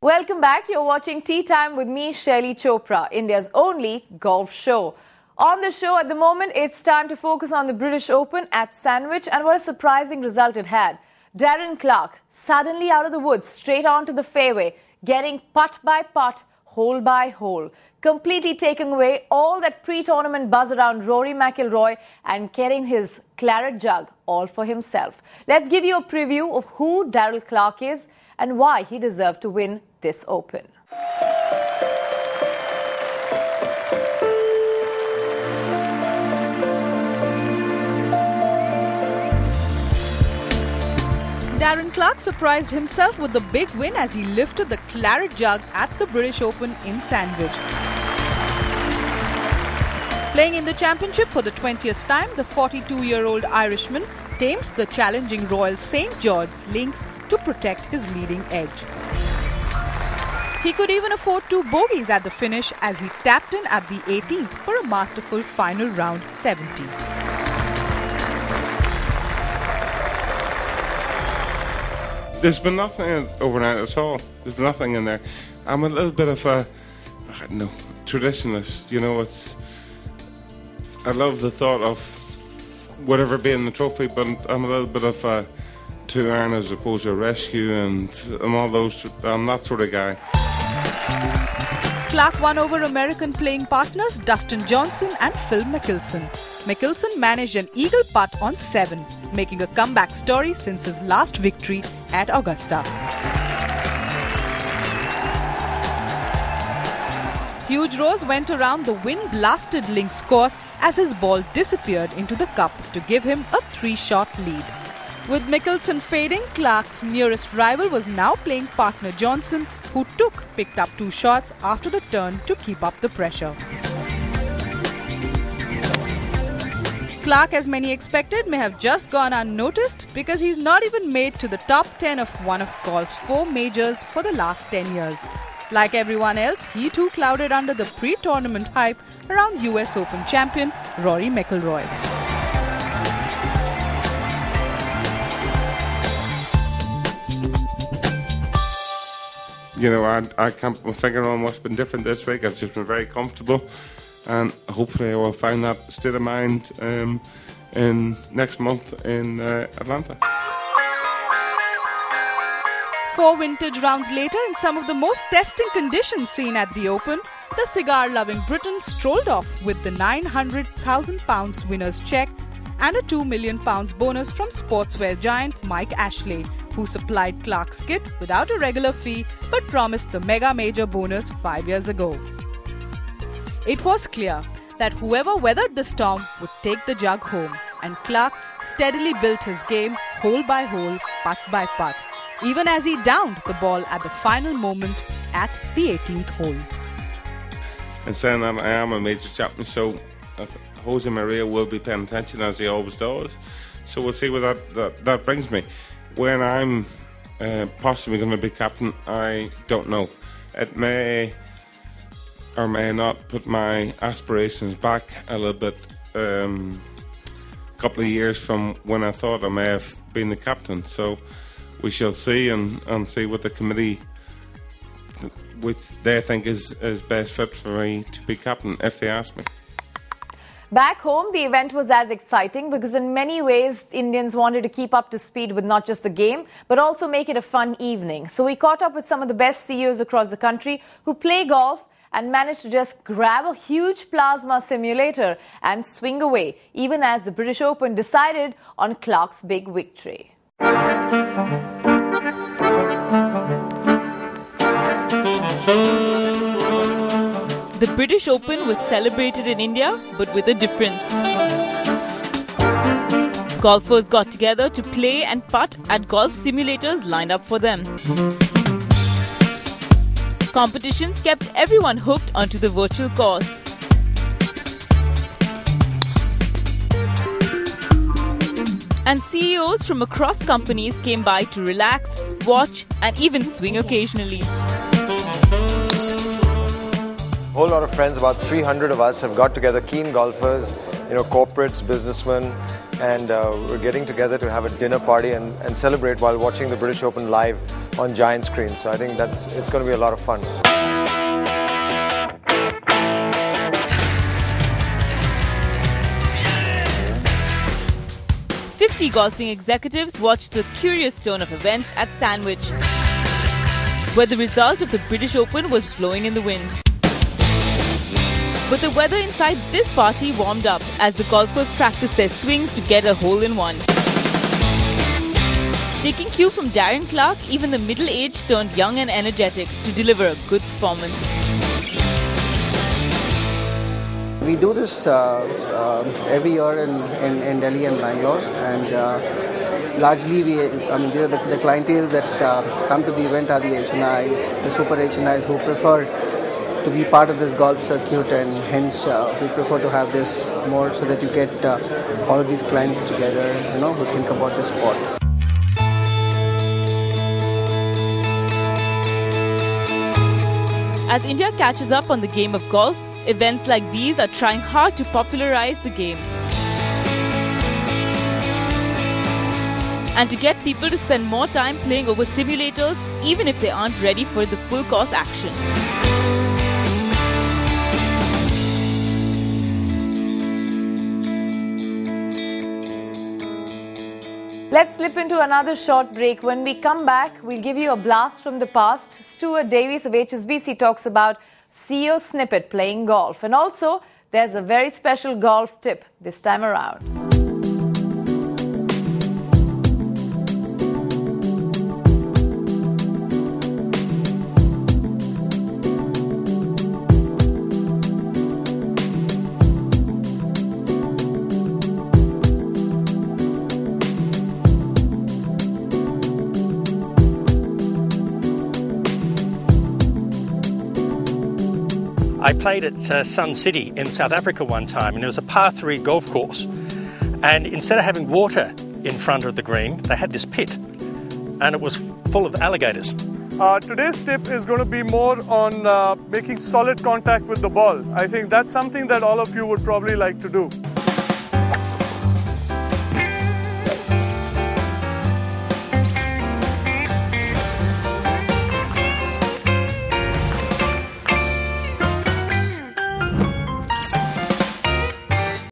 Welcome back. You're watching Tea Time with me, Shaili Chopra, India's only golf show. On the show at the moment, it's time to focus on the British Open at Sandwich, and what a surprising result it had. Darren Clarke, suddenly out of the woods, straight onto the fairway, getting putt by putt, hole by hole, completely taking away all that pre-tournament buzz around Rory McIlroy and getting his claret jug all for himself. Let's give you a preview of who Darren Clarke is and why he deserved to win this Open. Darren Clarke surprised himself with the big win as he lifted the claret jug at the British Open in Sandwich. Playing in the championship for the 20th time, the 42-year-old Irishman tamed the challenging Royal St. George's links to protect his leading edge. He could even afford 2 bogeys at the finish as he tapped in at the 18th for a masterful final round 70. There's been nothing overnight at all. There's been nothing in there. I'm a little bit of a, I don't know, traditionalist. You know, I love the thought of whatever being the trophy, but I'm a little bit of a to earn as opposed to rescue, and all those. I'm that sort of guy. Clarke won over American playing partners Dustin Johnson and Phil Mickelson. Mickelson managed an eagle putt on 7, making a comeback story since his last victory at Augusta. Huge roars went around the wind-blasted links course as his ball disappeared into the cup to give him a 3-shot lead. With Mickelson fading, Clarke's nearest rival was now playing partner Johnson, who picked up 2 shots after the turn to keep up the pressure. Clarke, as many expected, may have just gone unnoticed because he's not even made to the top 10 of one of golf's 4 majors for the last 10 years. Like everyone else, he too clouded under the pre-tournament hype around US Open champion Rory McIlroy. You know, I can't put my finger on what's been different this week. I've just been very comfortable, and hopefully I will find that state of mind in next month in Atlanta. 4 vintage rounds later, in some of the most testing conditions seen at the Open, the cigar-loving Briton strolled off with the £900,000 winner's cheque and a £2 million bonus from sportswear giant Mike Ashley, who supplied Clarke's kit without a regular fee but promised the mega major bonus 5 years ago. It was clear that whoever weathered the storm would take the jug home, and Clarke steadily built his game hole by hole, putt by putt, even as he downed the ball at the final moment at the 18th hole. And saying that, I am a major champion, so Jose Maria will be paying attention as he always does. So we'll see where that brings me. When I'm possibly going to be captain, I don't know. It may or may not put my aspirations back a little bit. A couple of years from when I thought I may have been the captain. So we shall see and see what the committee, which they think is best fit for me to be captain, if they ask me. Back home, the event was as exciting because in many ways, Indians wanted to keep up to speed with not just the game, but also make it a fun evening. So we caught up with some of the best CEOs across the country who play golf and managed to just grab a huge plasma simulator and swing away, even as the British Open decided on Clarke's big victory. The British Open was celebrated in India, but with a difference. Golfers got together to play and putt at golf simulators lined up for them. Competitions kept everyone hooked onto the virtual course. And CEOs from across companies came by to relax, watch, and even swing occasionally. A whole lot of friends, about 300 of us, have got together, keen golfers, corporates, businessmen, and we're getting together to have a dinner party and celebrate while watching the British Open live on giant screens. So I think it's going to be a lot of fun. 50 golfing executives watched the curious turn of events at Sandwich, where the result of the British Open was blowing in the wind. But the weather inside this party warmed up as the golfers practiced their swings to get a hole-in-one. Taking cue from Darren Clark, even the middle-aged turned young and energetic to deliver a good performance. We do this every year in Delhi and Bangalore, and largely the clientele that come to the event are the HNIs, the super HNIs who prefer to be part of this golf circuit, and hence we prefer to have this more so that you get all of these clients together, who think about the sport. As India catches up on the game of golf, events like these are trying hard to popularize the game and to get people to spend more time playing over simulators, even if they aren't ready for the full course action. Let's slip into another short break. When we come back, we'll give you a blast from the past. Stuart Davies of HSBC talks about CEO Snippet playing golf. And also, there's a very special golf tip this time around. I played at Sun City in South Africa one time, and it was a par 3 golf course. And instead of having water in front of the green, they had this pit, and it was full of alligators. Today's tip is going to be more on making solid contact with the ball. I think that's something that all of you would probably like to do.